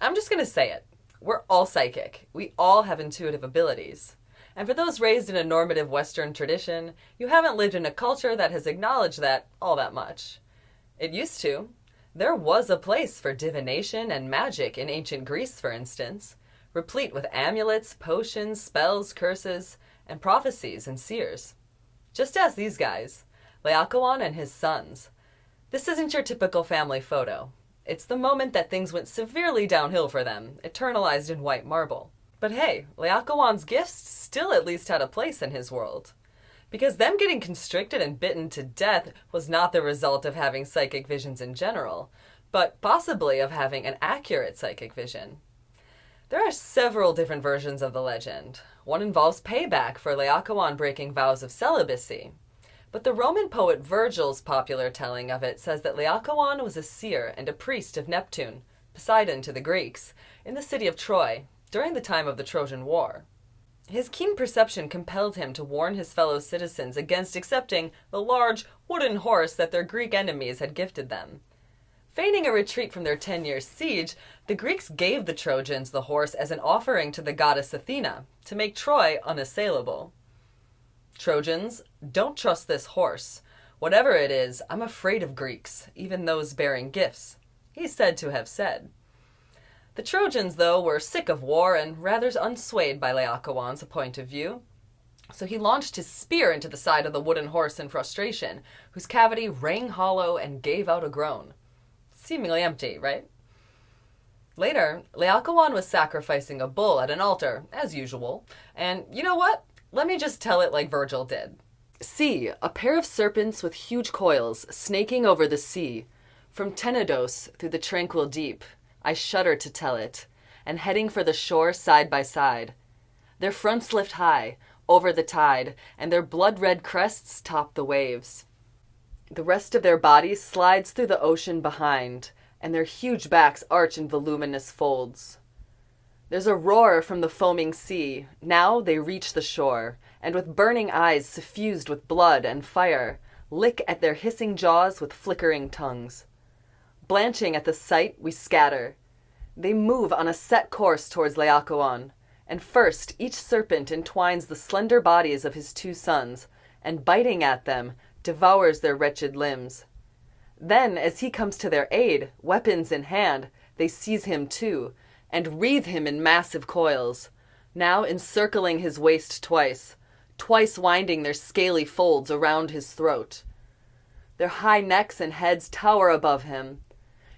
I'm just going to say it. We're all psychic. We all have intuitive abilities. And for those raised in a normative Western tradition, you haven't lived in a culture that has acknowledged that all that much. It used to. There was a place for divination and magic in ancient Greece, for instance, replete with amulets, potions, spells, curses, and prophecies and seers. Just ask these guys, Laocoön and His Sons. This isn't your typical family photo. It's the moment that things went severely downhill for them, eternalized in white marble. But hey, Laocoön's gifts still at least had a place in his world. Because them getting constricted and bitten to death was not the result of having psychic visions in general, but possibly of having an accurate psychic vision. There are several different versions of the legend. One involves payback for Laocoön breaking vows of celibacy. But the Roman poet Virgil's popular telling of it says that Laocoön was a seer and a priest of Neptune, Poseidon to the Greeks, in the city of Troy, during the time of the Trojan War. His keen perception compelled him to warn his fellow citizens against accepting the large wooden horse that their Greek enemies had gifted them. Feigning a retreat from their 10-year siege, the Greeks gave the Trojans the horse as an offering to the goddess Athena, to make Troy unassailable. Trojans, don't trust this horse. Whatever it is, I'm afraid of Greeks, even those bearing gifts, he's said to have said. The Trojans, though, were sick of war and rather unswayed by Laocoön's point of view. So he launched his spear into the side of the wooden horse in frustration, whose cavity rang hollow and gave out a groan. Seemingly empty, right? Later, Laocoön was sacrificing a bull at an altar, as usual, and you know what? Let me just tell it like Virgil did. See, a pair of serpents with huge coils, snaking over the sea, from Tenedos through the tranquil deep, I shudder to tell it, and heading for the shore side by side. Their fronts lift high, over the tide, and their blood-red crests top the waves. The rest of their bodies slides through the ocean behind, and their huge backs arch in voluminous folds. There's a roar from the foaming sea. Now they reach the shore, and with burning eyes suffused with blood and fire, lick at their hissing jaws with flickering tongues. Blanching at the sight, we scatter. They move on a set course towards Laocoön, and first each serpent entwines the slender bodies of his 2 sons, and biting at them, devours their wretched limbs. Then, as he comes to their aid, weapons in hand, they seize him too, and wreathe him in massive coils, now encircling his waist twice winding their scaly folds around his throat. Their high necks and heads tower above him.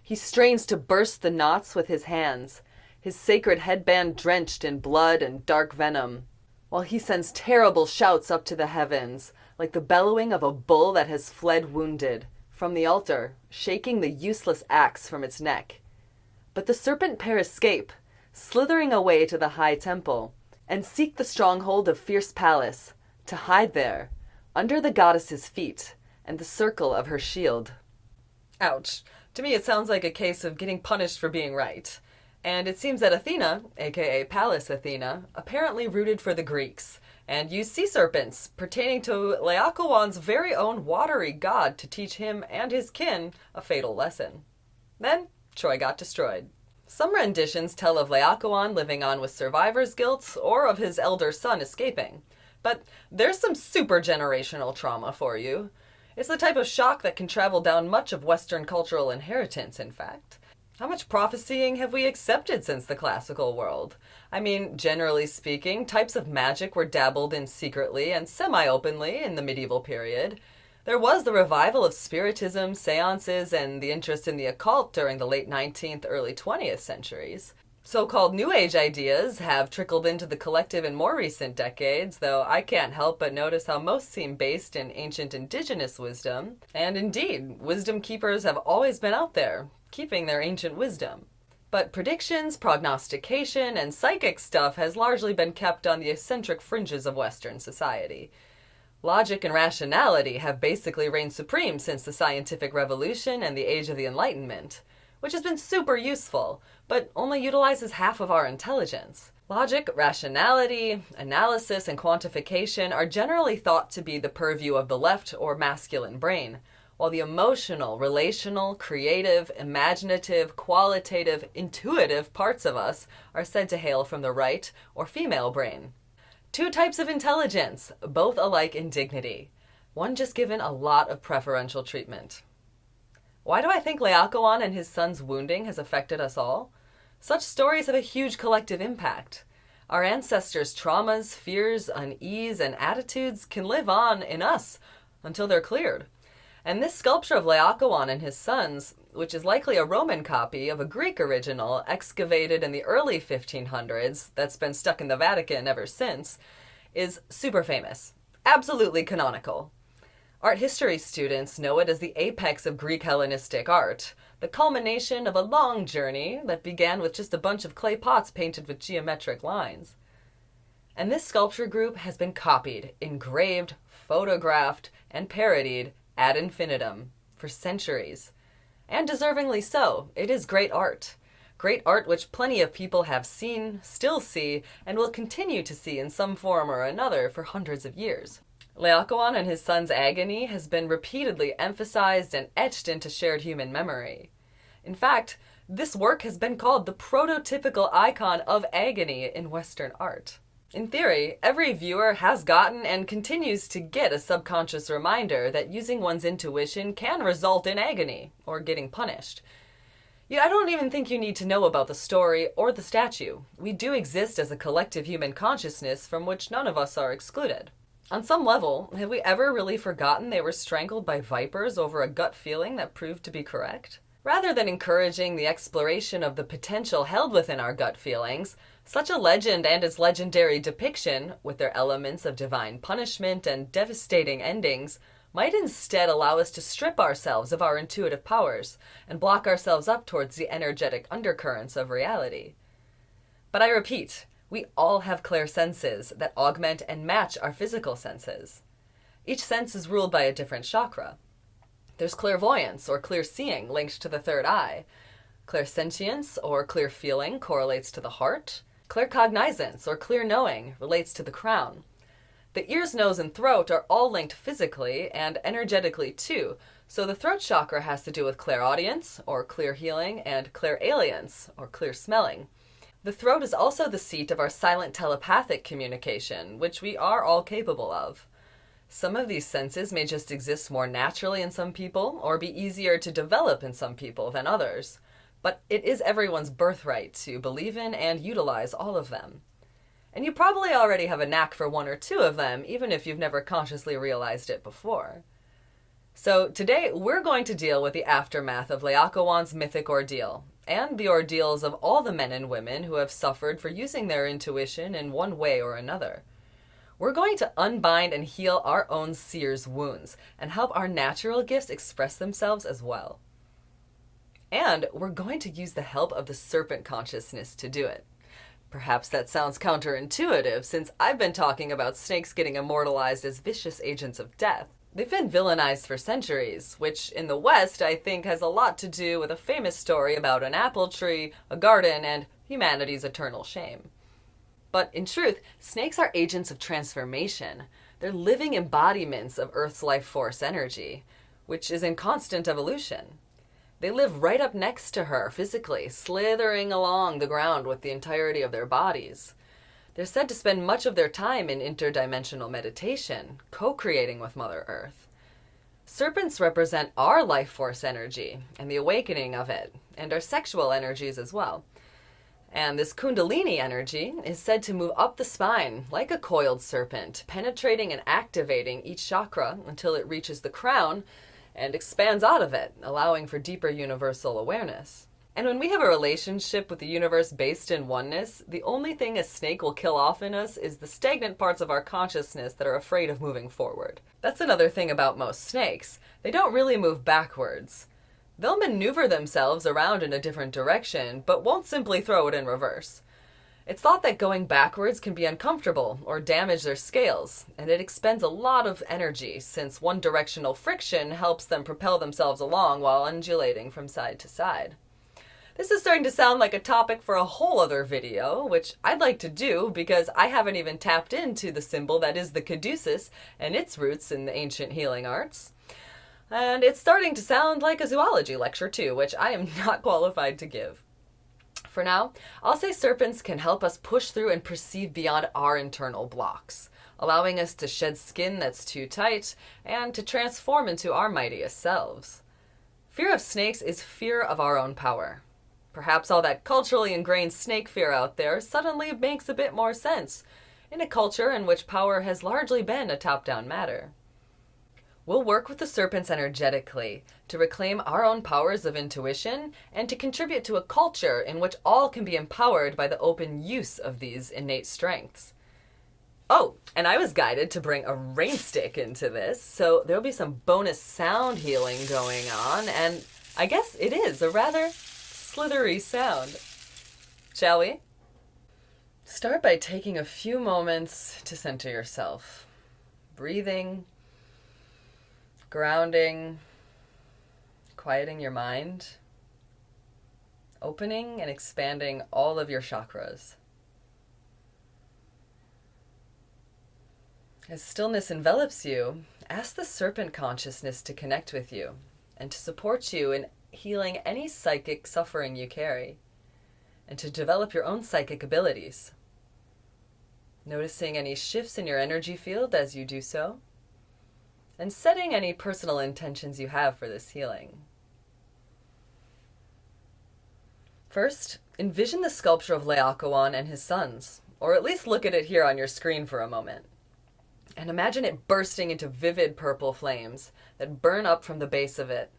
He strains to burst the knots with his hands, his sacred headband drenched in blood and dark venom, while he sends terrible shouts up to the heavens, like the bellowing of a bull that has fled wounded, from the altar, shaking the useless axe from its neck. But the serpent pair escape, slithering away to the high temple, and seek the stronghold of fierce Pallas, to hide there, under the goddess's feet, and the circle of her shield. Ouch. To me it sounds like a case of getting punished for being right. And it seems that Athena, aka Pallas Athena, apparently rooted for the Greeks, and used sea serpents, pertaining to Laocoön's very own watery god, to teach him and his kin a fatal lesson. Then Troy got destroyed. Some renditions tell of Laocoön living on with survivor's guilt, or of his elder son escaping. But there's some super generational trauma for you. It's the type of shock that can travel down much of Western cultural inheritance, in fact. How much prophecying have we accepted since the classical world? I mean, generally speaking, types of magic were dabbled in secretly and semi-openly in the medieval period. There was the revival of spiritism, seances, and the interest in the occult during the late 19th, early 20th centuries. So-called New Age ideas have trickled into the collective in more recent decades, though I can't help but notice how most seem based in ancient indigenous wisdom. And indeed, wisdom keepers have always been out there, keeping their ancient wisdom. But predictions, prognostication, and psychic stuff has largely been kept on the eccentric fringes of Western society. Logic and rationality have basically reigned supreme since the scientific revolution and the age of the Enlightenment, which has been super useful, but only utilizes half of our intelligence. Logic, rationality, analysis, and quantification are generally thought to be the purview of the left or masculine brain, while the emotional, relational, creative, imaginative, qualitative, intuitive parts of us are said to hail from the right or female brain. Two types of intelligence, both alike in dignity, one just given a lot of preferential treatment. Why do I think Laocoön and his sons' wounding has affected us all? Such stories have a huge collective impact. Our ancestors' traumas, fears, unease, and attitudes can live on in us until they're cleared. And this sculpture of Laocoön and his sons, which is likely a Roman copy of a Greek original excavated in the early 1500s that's been stuck in the Vatican ever since, is super famous, absolutely canonical. Art history students know it as the apex of Greek Hellenistic art, the culmination of a long journey that began with just a bunch of clay pots painted with geometric lines. And this sculpture group has been copied, engraved, photographed, and parodied ad infinitum for centuries. And deservingly so. It is great art. Great art which plenty of people have seen, still see, and will continue to see in some form or another for hundreds of years. Laocoön and his sons' agony has been repeatedly emphasized and etched into shared human memory. In fact, this work has been called the prototypical icon of agony in Western art. In theory, every viewer has gotten and continues to get a subconscious reminder that using one's intuition can result in agony, or getting punished. I don't even think you need to know about the story or the statue. We do exist as a collective human consciousness from which none of us are excluded. On some level, have we ever really forgotten they were strangled by vipers over a gut feeling that proved to be correct? Rather than encouraging the exploration of the potential held within our gut feelings, such a legend and its legendary depiction, with their elements of divine punishment and devastating endings, might instead allow us to strip ourselves of our intuitive powers and block ourselves up towards the energetic undercurrents of reality. But I repeat, we all have clairsenses that augment and match our physical senses. Each sense is ruled by a different chakra. There's clairvoyance, or clear seeing, linked to the third eye. Clairsentience, or clear feeling, correlates to the heart. Claircognizance, or clear knowing, relates to the crown. The ears, nose, and throat are all linked physically and energetically too, so the throat chakra has to do with clairaudience, or clear healing, and clairalience, or clear smelling. The throat is also the seat of our silent telepathic communication, which we are all capable of. Some of these senses may just exist more naturally in some people, or be easier to develop in some people than others. But it is everyone's birthright to believe in and utilize all of them. And you probably already have a knack for one or two of them, even if you've never consciously realized it before. So today we're going to deal with the aftermath of Laocoön's mythic ordeal, and the ordeals of all the men and women who have suffered for using their intuition in one way or another. We're going to unbind and heal our own seer's wounds, and help our natural gifts express themselves as well. And we're going to use the help of the serpent consciousness to do it. Perhaps that sounds counterintuitive, since I've been talking about snakes getting immortalized as vicious agents of death. They've been villainized for centuries, which in the West I think has a lot to do with a famous story about an apple tree, a garden, and humanity's eternal shame. But in truth, snakes are agents of transformation. They're living embodiments of Earth's life force energy, which is in constant evolution. They live right up next to her physically, slithering along the ground with the entirety of their bodies. They're said to spend much of their time in interdimensional meditation, co-creating with Mother Earth. Serpents represent our life force energy and the awakening of it, and our sexual energies as well. And this kundalini energy is said to move up the spine like a coiled serpent, penetrating and activating each chakra until it reaches the crown and expands out of it, allowing for deeper universal awareness. And when we have a relationship with the universe based in oneness, the only thing a snake will kill off in us is the stagnant parts of our consciousness that are afraid of moving forward. That's another thing about most snakes. They don't really move backwards. They'll maneuver themselves around in a different direction, but won't simply throw it in reverse. It's thought that going backwards can be uncomfortable or damage their scales, and it expends a lot of energy since one-directional friction helps them propel themselves along while undulating from side to side. This is starting to sound like a topic for a whole other video, which I'd like to do because I haven't even tapped into the symbol that is the caduceus and its roots in the ancient healing arts. And it's starting to sound like a zoology lecture too, which I am not qualified to give. For now, I'll say serpents can help us push through and perceive beyond our internal blocks, allowing us to shed skin that's too tight and to transform into our mightiest selves. Fear of snakes is fear of our own power. Perhaps all that culturally ingrained snake fear out there suddenly makes a bit more sense in a culture in which power has largely been a top-down matter. We'll work with the serpents energetically to reclaim our own powers of intuition and to contribute to a culture in which all can be empowered by the open use of these innate strengths. Oh, and I was guided to bring a rain stick into this, so there'll be some bonus sound healing going on, and I guess it is a rather slithery sound. Shall we? Start by taking a few moments to center yourself. Breathing, grounding, quieting your mind, opening and expanding all of your chakras. As stillness envelops you, ask the Serpent Consciousness to connect with you and to support you in healing any psychic suffering you carry, and to develop your own psychic abilities. Noticing any shifts in your energy field as you do so, and setting any personal intentions you have for this healing. First, envision the sculpture of Laocoön and His Sons, or at least look at it here on your screen for a moment. And imagine it bursting into vivid purple flames that burn up from the base of it,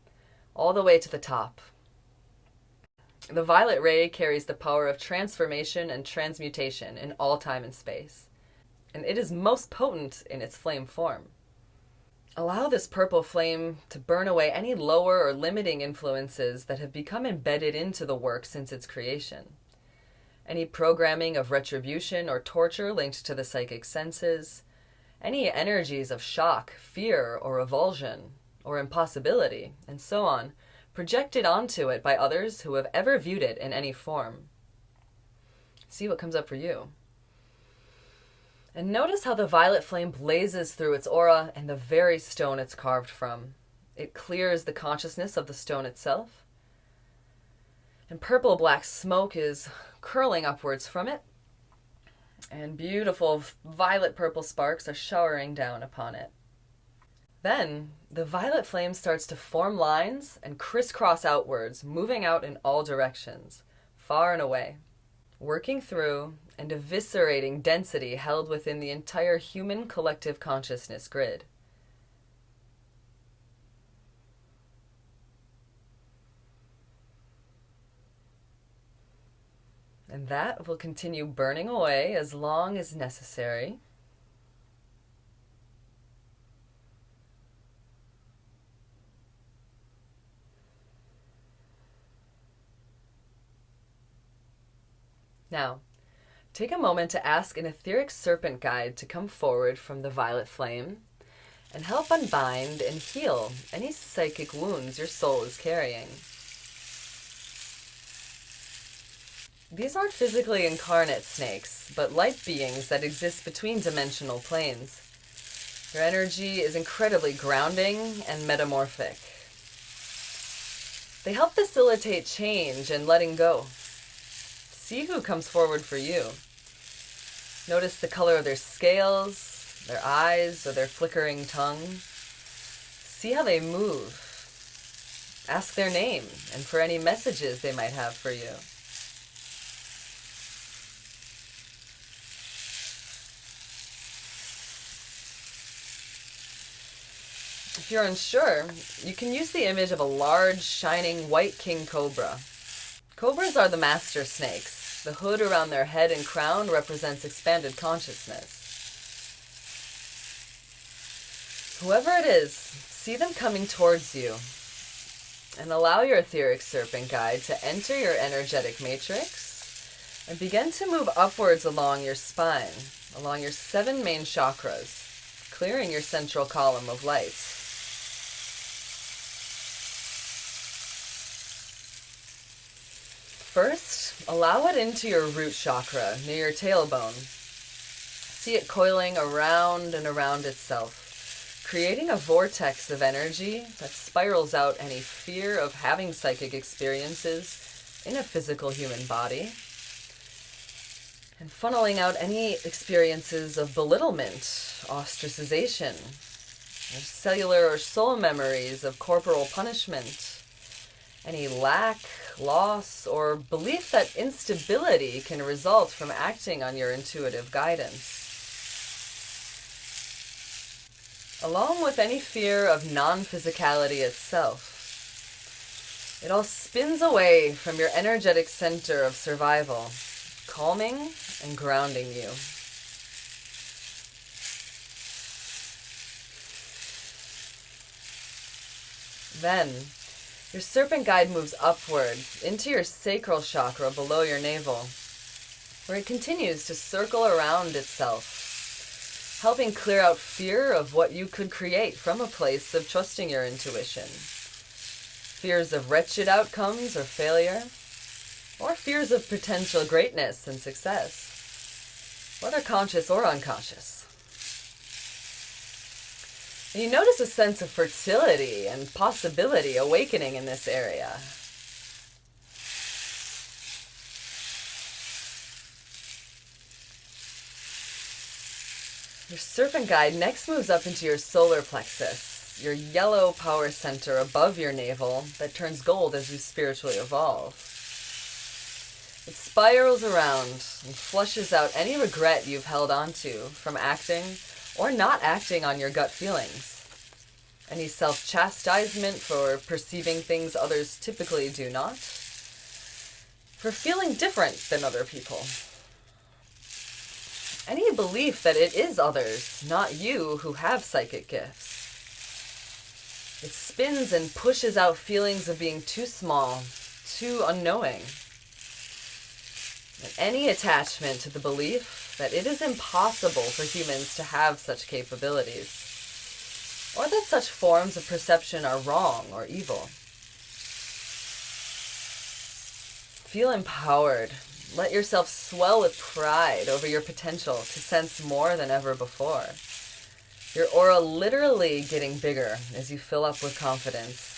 all the way to the top. The violet ray carries the power of transformation and transmutation in all time and space, and it is most potent in its flame form. Allow this purple flame to burn away any lower or limiting influences that have become embedded into the work since its creation. Any programming of retribution or torture linked to the psychic senses, any energies of shock, fear, or revulsion, or impossibility, and so on, projected onto it by others who have ever viewed it in any form. See what comes up for you. And notice how the violet flame blazes through its aura and the very stone it's carved from. It clears the consciousness of the stone itself. And purple-black smoke is curling upwards from it, and beautiful violet-purple sparks are showering down upon it. Then, the violet flame starts to form lines and crisscross outwards, moving out in all directions, far and away, working through and eviscerating density held within the entire human collective consciousness grid. And that will continue burning away as long as necessary. Now, take a moment to ask an etheric serpent guide to come forward from the violet flame and help unbind and heal any psychic wounds your soul is carrying. These aren't physically incarnate snakes, but light beings that exist between dimensional planes. Their energy is incredibly grounding and metamorphic. They help facilitate change and letting go. See who comes forward for you. Notice the color of their scales, their eyes, or their flickering tongue. See how they move. Ask their name and for any messages they might have for you. If you're unsure, you can use the image of a large, shining white king cobra. Cobras are the master snakes. The hood around their head and crown represents expanded consciousness. Whoever it is, see them coming towards you, and allow your etheric serpent guide to enter your energetic matrix and begin to move upwards along your spine, along your 7 main chakras, clearing your central column of light. First, allow it into your root chakra, near your tailbone. See it coiling around and around itself, creating a vortex of energy that spirals out any fear of having psychic experiences in a physical human body, and funneling out any experiences of belittlement, ostracization, or cellular or soul memories of corporal punishment, any lack, loss, or belief that instability can result from acting on your intuitive guidance. Along with any fear of non-physicality itself. It all spins away from your energetic center of survival, calming and grounding you. Then, your serpent guide moves upward into your sacral chakra below your navel, where it continues to circle around itself, helping clear out fear of what you could create from a place of trusting your intuition. Fears of wretched outcomes or failure, or fears of potential greatness and success, whether conscious or unconscious. And you notice a sense of fertility and possibility awakening in this area. Your serpent guide next moves up into your solar plexus, your yellow power center above your navel that turns gold as you spiritually evolve. It spirals around and flushes out any regret you've held onto from acting or not acting on your gut feelings. Any self-chastisement for perceiving things others typically do not. For feeling different than other people. Any belief that it is others, not you, who have psychic gifts. It spins and pushes out feelings of being too small, too unknowing. And any attachment to the belief that it is impossible for humans to have such capabilities, or that such forms of perception are wrong or evil. Feel empowered. Let yourself swell with pride over your potential to sense more than ever before. Your aura literally getting bigger as you fill up with confidence.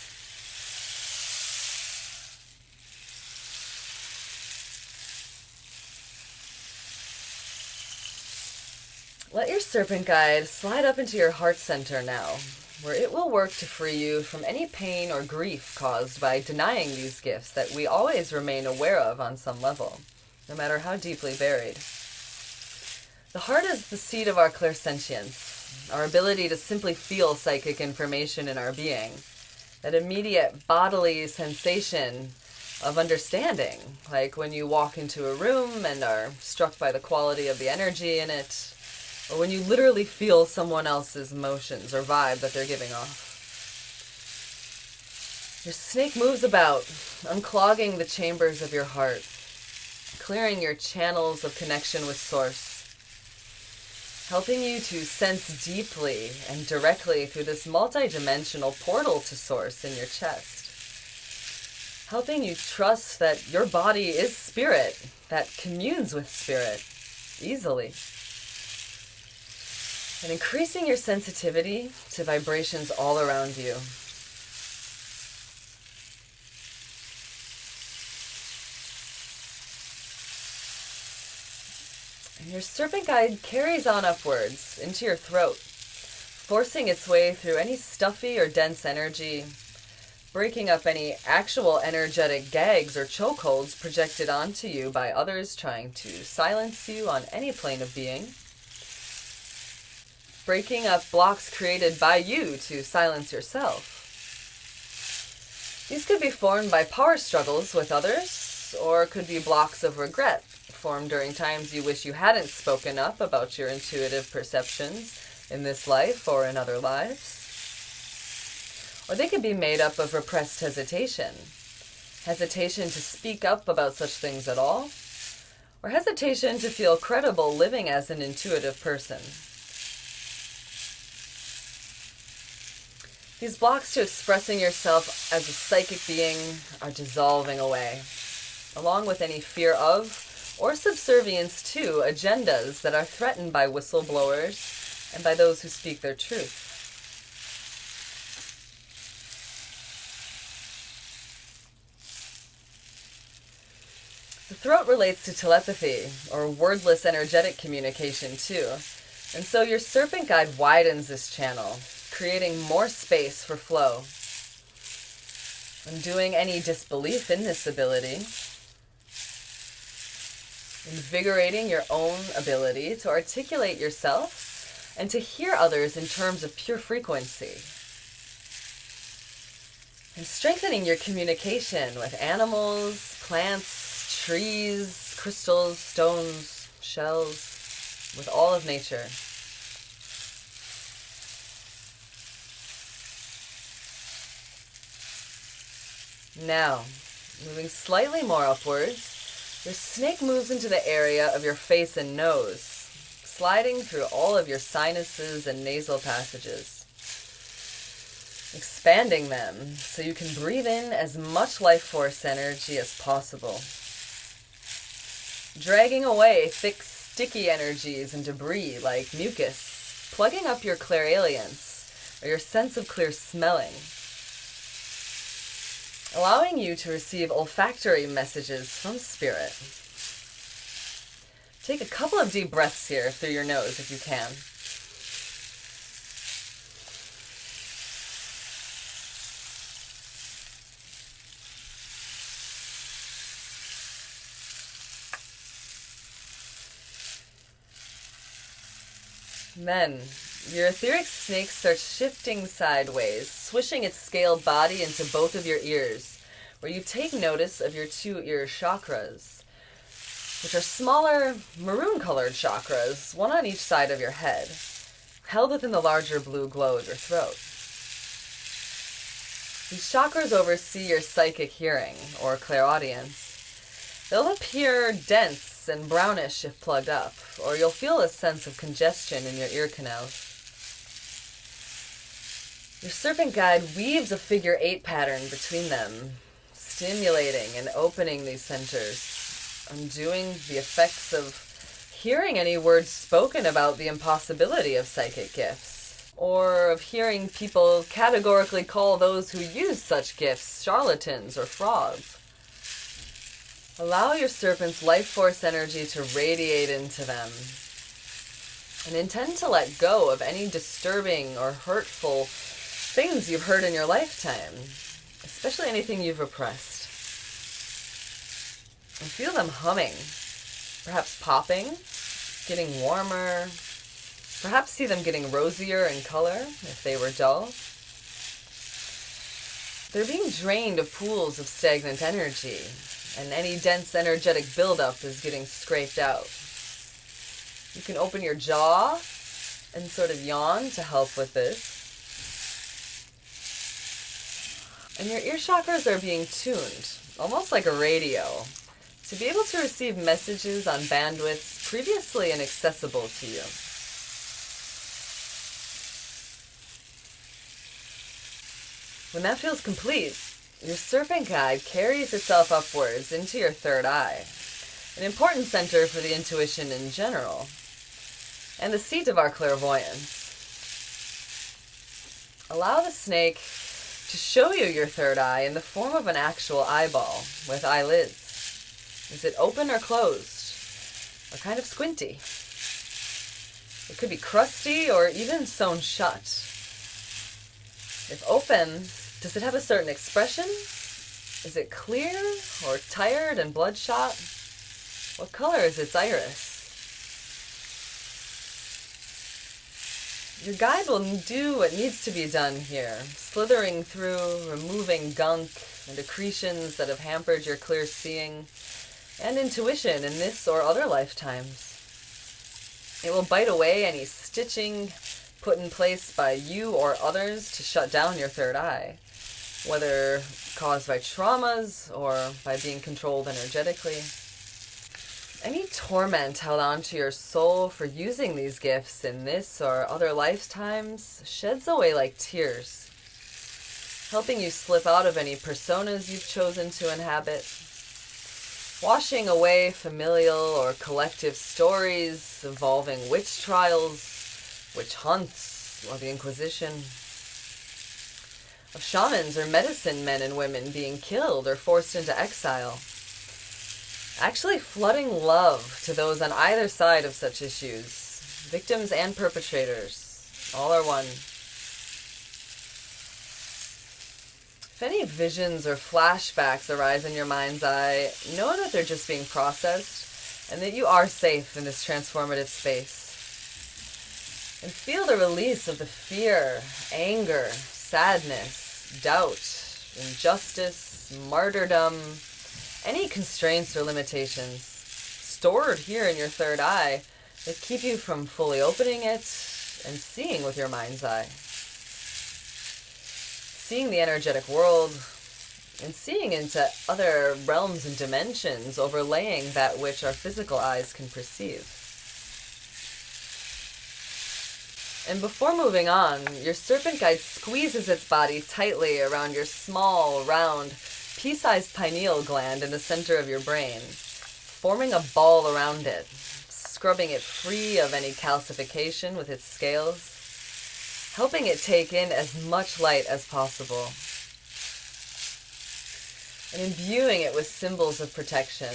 Let your serpent guide slide up into your heart center now, where it will work to free you from any pain or grief caused by denying these gifts that we always remain aware of on some level, no matter how deeply buried. The heart is the seat of our clairsentience, our ability to simply feel psychic information in our being, that immediate bodily sensation of understanding, like when you walk into a room and are struck by the quality of the energy in it, or when you literally feel someone else's emotions or vibe that they're giving off. Your snake moves about, unclogging the chambers of your heart, clearing your channels of connection with Source, helping you to sense deeply and directly through this multi-dimensional portal to Source in your chest, helping you trust that your body is spirit that communes with spirit easily, and increasing your sensitivity to vibrations all around you. And your serpent guide carries on upwards into your throat, forcing its way through any stuffy or dense energy, breaking up any actual energetic gags or chokeholds projected onto you by others trying to silence you on any plane of being, breaking up blocks created by you to silence yourself. These could be formed by power struggles with others, or could be blocks of regret, formed during times you wish you hadn't spoken up about your intuitive perceptions in this life or in other lives. Or they could be made up of repressed hesitation to speak up about such things at all, or hesitation to feel credible living as an intuitive person. These blocks to expressing yourself as a psychic being are dissolving away, along with any fear of or subservience to agendas that are threatened by whistleblowers and by those who speak their truth. throat relates to telepathy, or wordless energetic communication too. And so your serpent guide widens this channel, creating more space for flow. Undoing any disbelief in this ability. Invigorating your own ability to articulate yourself and to hear others in terms of pure frequency. And strengthening your communication with animals, plants, trees, crystals, stones, shells, with all of nature. Now, moving slightly more upwards, your snake moves into the area of your face and nose, sliding through all of your sinuses and nasal passages, expanding them so you can breathe in as much life force energy as possible, dragging away thick, sticky energies and debris like mucus, plugging up your clairalience or your sense of clear smelling, allowing you to receive olfactory messages from spirit. Take a couple of deep breaths here through your nose if you can. Then, your etheric snake starts shifting sideways, swishing its scaled body into both of your ears, where you take notice of your two ear chakras, which are smaller, maroon-colored chakras, one on each side of your head, held within the larger blue glow of your throat. These chakras oversee your psychic hearing, or clairaudience. They'll appear dense and brownish if plugged up, or you'll feel a sense of congestion in your ear canals. Your serpent guide weaves a figure 8 pattern between them, stimulating and opening these centers, undoing the effects of hearing any words spoken about the impossibility of psychic gifts, or of hearing people categorically call those who use such gifts charlatans or frauds. Allow your serpent's life force energy to radiate into them, and intend to let go of any disturbing or hurtful things you've heard in your lifetime, especially anything you've repressed. And feel them humming, perhaps popping, getting warmer, perhaps see them getting rosier in color if they were dull. They're being drained of pools of stagnant energy, and any dense energetic buildup is getting scraped out. You can open your jaw and sort of yawn to help with this. And your ear chakras are being tuned, almost like a radio, to be able to receive messages on bandwidths previously inaccessible to you. When that feels complete, your serpent guide carries itself upwards into your third eye, an important center for the intuition in general, and the seat of our clairvoyance. Allow the snake to show you your third eye in the form of an actual eyeball with eyelids. Is it open or closed, or kind of squinty? It could be crusty or even sewn shut. If open, does it have a certain expression? Is it clear or tired and bloodshot? What color is its iris? Your guide will do what needs to be done here, slithering through, removing gunk and accretions that have hampered your clear seeing and intuition in this or other lifetimes. It will bite away any stitching put in place by you or others to shut down your third eye, whether caused by traumas or by being controlled energetically. Any torment held onto your soul for using these gifts in this or other lifetimes sheds away like tears, helping you slip out of any personas you've chosen to inhabit, washing away familial or collective stories involving witch trials, witch hunts, or the Inquisition, of shamans or medicine men and women being killed or forced into exile, actually flooding love to those on either side of such issues, victims and perpetrators. All are one. If any visions or flashbacks arise in your mind's eye, know that they're just being processed and that you are safe in this transformative space. And feel the release of the fear, anger, sadness, doubt, injustice, martyrdom, any constraints or limitations stored here in your third eye that keep you from fully opening it and seeing with your mind's eye. Seeing the energetic world and seeing into other realms and dimensions overlaying that which our physical eyes can perceive. And before moving on, your serpent guide squeezes its body tightly around your small, round, pea-sized pineal gland in the center of your brain, forming a ball around it, scrubbing it free of any calcification with its scales, helping it take in as much light as possible, and imbuing it with symbols of protection.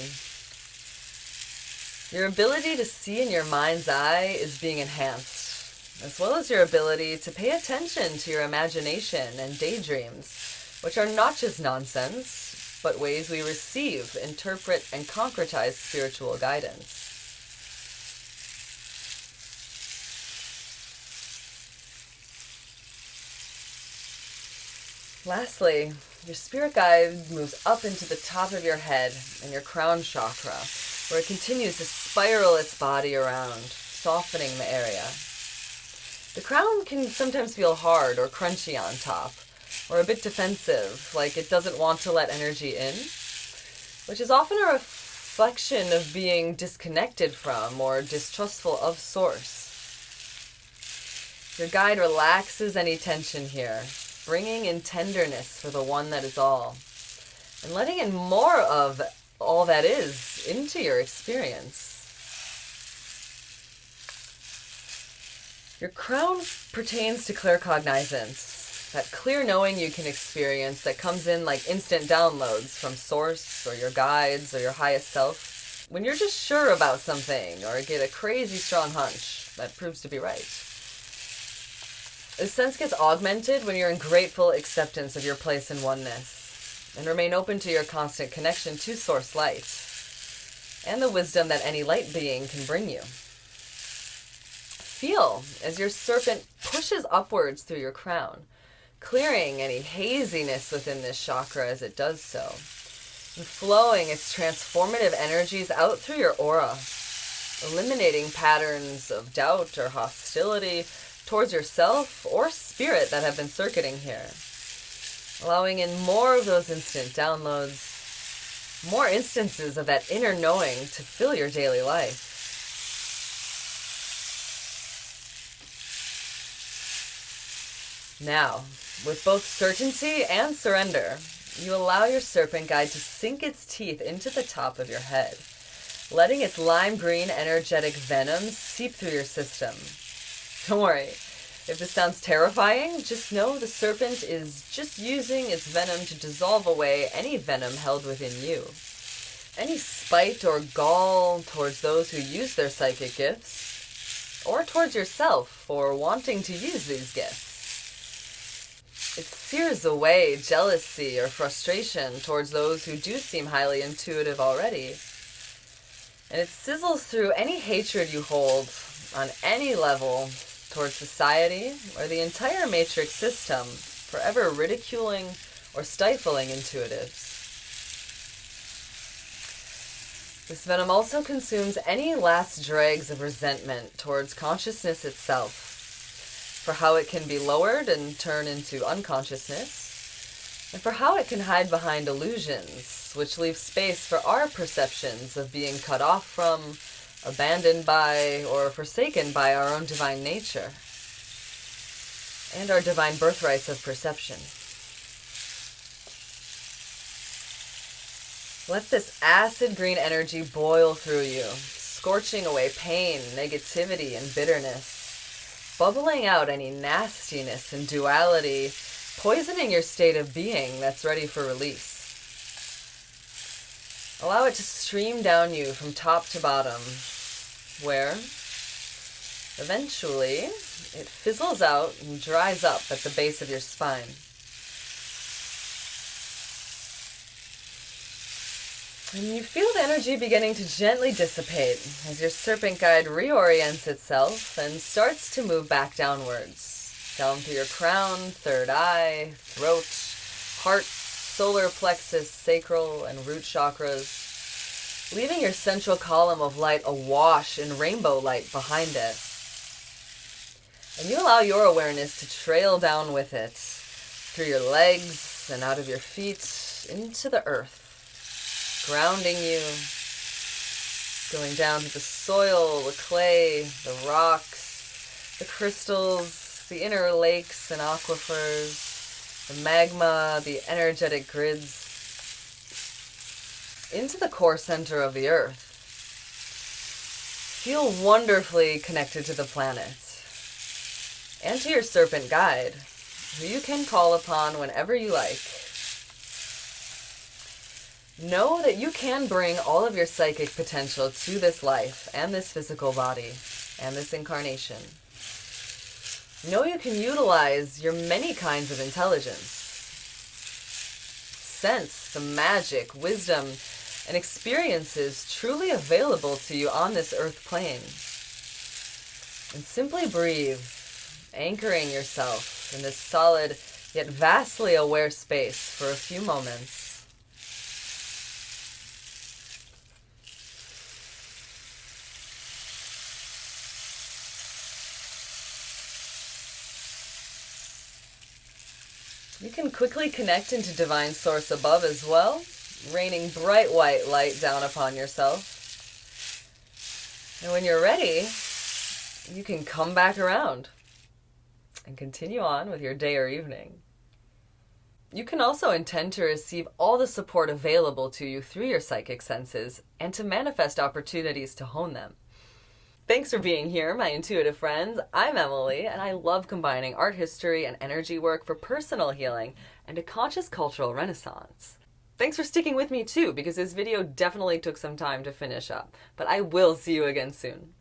Your ability to see in your mind's eye is being enhanced, as well as your ability to pay attention to your imagination and daydreams, which are not just nonsense, but ways we receive, interpret, and concretize spiritual guidance. Lastly, your spirit guide moves up into the top of your head and your crown chakra, where it continues to spiral its body around, softening the area. The crown can sometimes feel hard or crunchy on top, or a bit defensive, like it doesn't want to let energy in, which is often a reflection of being disconnected from or distrustful of Source. Your guide relaxes any tension here, bringing in tenderness for the one that is all, and letting in more of all that is into your experience. Your crown pertains to claircognizance, that clear knowing you can experience that comes in like instant downloads from Source or your guides or your highest self when you're just sure about something or get a crazy strong hunch that proves to be right. This sense gets augmented when you're in grateful acceptance of your place in oneness and remain open to your constant connection to Source light and the wisdom that any light being can bring you. Feel as your serpent pushes upwards through your crown, clearing any haziness within this chakra as it does so, and flowing its transformative energies out through your aura, eliminating patterns of doubt or hostility towards yourself or spirit that have been circuiting here, allowing in more of those instant downloads, more instances of that inner knowing to fill your daily life. Now, with both certainty and surrender, you allow your serpent guide to sink its teeth into the top of your head, letting its lime green energetic venom seep through your system. Don't worry, if this sounds terrifying, just know the serpent is just using its venom to dissolve away any venom held within you. Any spite or gall towards those who use their psychic gifts, or towards yourself for wanting to use these gifts. It sears away jealousy or frustration towards those who do seem highly intuitive already. And it sizzles through any hatred you hold on any level towards society or the entire matrix system forever ridiculing or stifling intuitives. This venom also consumes any last dregs of resentment towards consciousness itself, for how it can be lowered and turn into unconsciousness, and for how it can hide behind illusions, which leave space for our perceptions of being cut off from, abandoned by, or forsaken by our own divine nature, and our divine birthrights of perception. Let this acid green energy boil through you, scorching away pain, negativity, and bitterness, bubbling out any nastiness and duality, poisoning your state of being that's ready for release. Allow it to stream down you from top to bottom, where eventually it fizzles out and dries up at the base of your spine. And you feel the energy beginning to gently dissipate as your serpent guide reorients itself and starts to move back downwards, down through your crown, third eye, throat, heart, solar plexus, sacral, and root chakras, leaving your central column of light awash in rainbow light behind it. And you allow your awareness to trail down with it, through your legs and out of your feet, into the earth, grounding you, going down to the soil, the clay, the rocks, the crystals, the inner lakes and aquifers, the magma, the energetic grids, into the core center of the earth. Feel wonderfully connected to the planet and to your serpent guide, who you can call upon whenever you like. Know that you can bring all of your psychic potential to this life and this physical body and this incarnation. Know you can utilize your many kinds of intelligence. Sense the magic, wisdom, and experiences truly available to you on this earth plane. And simply breathe, anchoring yourself in this solid yet vastly aware space for a few moments. You can quickly connect into Divine Source above as well, raining bright white light down upon yourself. And when you're ready, you can come back around and continue on with your day or evening. You can also intend to receive all the support available to you through your psychic senses and to manifest opportunities to hone them. Thanks for being here, my intuitive friends. I'm Emily, and I love combining art history and energy work for personal healing and a conscious cultural renaissance. Thanks for sticking with me too, because this video definitely took some time to finish up, but I will see you again soon.